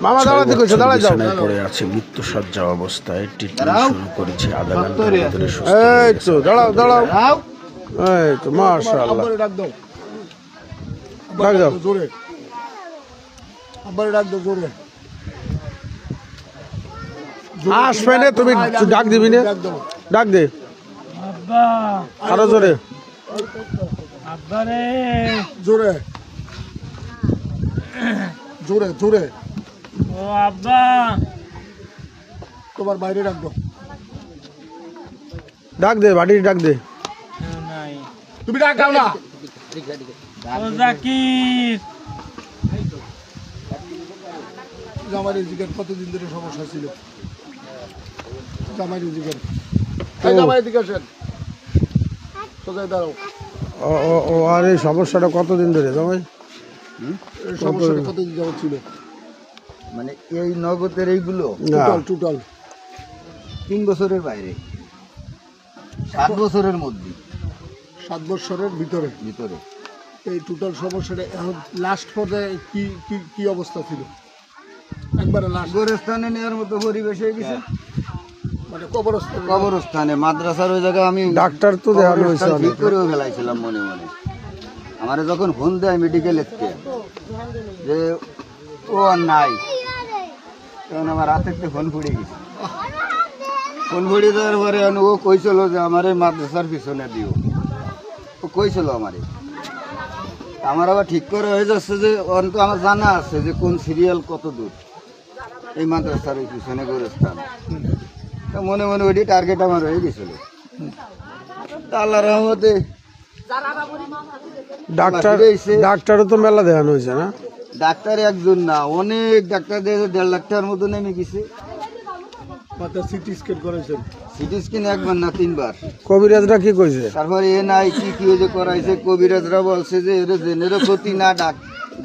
মামা দাঁড়াতে কইছো, দাঁড়াই যাও। পড়ে আছে মৃত্যুসজ্জা অবস্থায়, ট্রিটমেন্ট শুরু করেছে আধা ঘন্টার ভিতরে সুস্থ এই হয়ে তো গেছে। দাঁড়াও দাঁড়াও, এই তো মাশাআল্লাহ। ডাক দাও, ডাক দাও। জোরে আবার ডাক দাও, জোরে আসবে না, তুমি ডাক দিবি না, ডাক দাও। ডাক দে আব্বা আরো জোরে। আব্বা রে জোরে জোরে জোরে ও আব্বা তোমার বাইরে ডাক দাও, ডাক দে, বাড়ি ডাক দে। নাই তুমি ডাক দাও না। ও জাকির জামাইয়ের জিগার কতদিন ধরে সমস্যা ছিল? জামাইয়ের জিগার, জামাইয়ের দিকে আসেন, সোজায় দাঁড়াও। ও ও ও, আর এই সমস্যাটা কতদিন ধরে জামাই? এই সমস্যাটা কতদিন যাবত ছিল? মানে এই নগদের এইগুলো না, টোটাল 3 বছরের বাইরে, 7 বছরের মধ্যে 7 বছরের ভিতরে ভিতরে। এই টোটাল সমস্যাটা এখন লাস্ট পর্যায়ে কি কি কি অবস্থা ছিল? একবারে লাস্ট গোরস্থানে নেওয়ার মতো পরিবেশ হয়ে গেছে। মানে কবরস্থান, কবরস্থানে, মাদ্রাসার ওই জায়গায় আমি ডাক্তার তো দেখানো হয়েছে কবরস্থান অনেক। ঠিক করেও ফেলাইছিলাম মনে মনে। আমার যখন ফোন দেয় মেডিকেল থেকে যে ও আর নাই, তখন আমার হাতে একটা ফোন পড়ে গেছে। ফোন পড়ে দেওয়ার পরে ও কইছিল যে আমার এই মাদ্রাসার পিছনে দিও, ও কইছিল আমারে। আমার আবার ঠিক করে হয়ে যাচ্ছে যে অন্ত আমার জানা আছে যে কোন সিরিয়াল কত দূর এই মাদ্রাসার ওই পিছনে গোরস্থান। তা মনে মনে ওইটি টার্গেট আমার হয়ে গেছিল। তা আল্লাহ রহমতে ডাক্তার, ডাক্তারও তো মেলা দেখানো হয়েছে না? ডাক্তার একজন না, অনেক ডাক্তার দিয়ে 1.5 লাখ টাকার মতো নেমে গেছে। মাথা সিটি স্ক্যান করেছেন, সিটি স্ক্যান 1 বার না 3 বার। কবিরাজরা কি কইছে? তারপরে এনআইটি কি যে করাইছে, কবিরাজরা বলছে যে এর জেনের ক্ষতি না,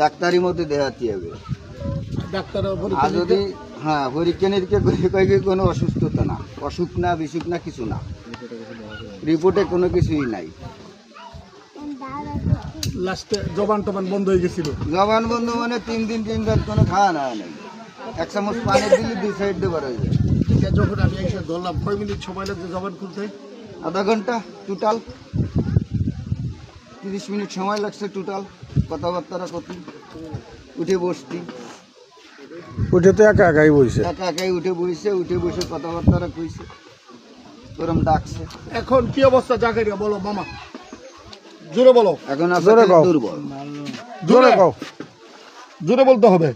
ডাক্তারি মতো দেখাতে হবে। ডাক্তার আর যদি হ্যাঁ পরীক্ষা নিরীক্ষা করে কয় কি কোনো অসুস্থতা না, অসুখ না, বিসুখ না, কিছু না, রিপোর্টে কোনো কিছুই নাই। লাস্টে জবান টবান বন্ধ হয়ে গেছিল। জবান বন্ধু মানে 3 দিন 3 রাত কোনো খাওয়া না নেই। 1 চামচ পানি দিলে 2 সাইড দিয়ে বার হয়ে যায়। যখন আমি এসে ধরলাম, কয় মিনিট সময় লাগছে জবান খুলতে? আধা ঘন্টা টোটাল, 30 মিনিট সময় লাগছে টোটাল। কথাবার্তা করতে, উঠে বসতি, ওইটা তো একা একাই বইছে। একা একাই উঠে বসে কথাবার্তা কইছে, ওরম ডাকছে। এখন কি অবস্থা জাকারিয়া, বলো মামা, জোরে বলো, এখন আছে জোরে কও। দুর্বল। জোরে কও। জোরে বলতে হবে।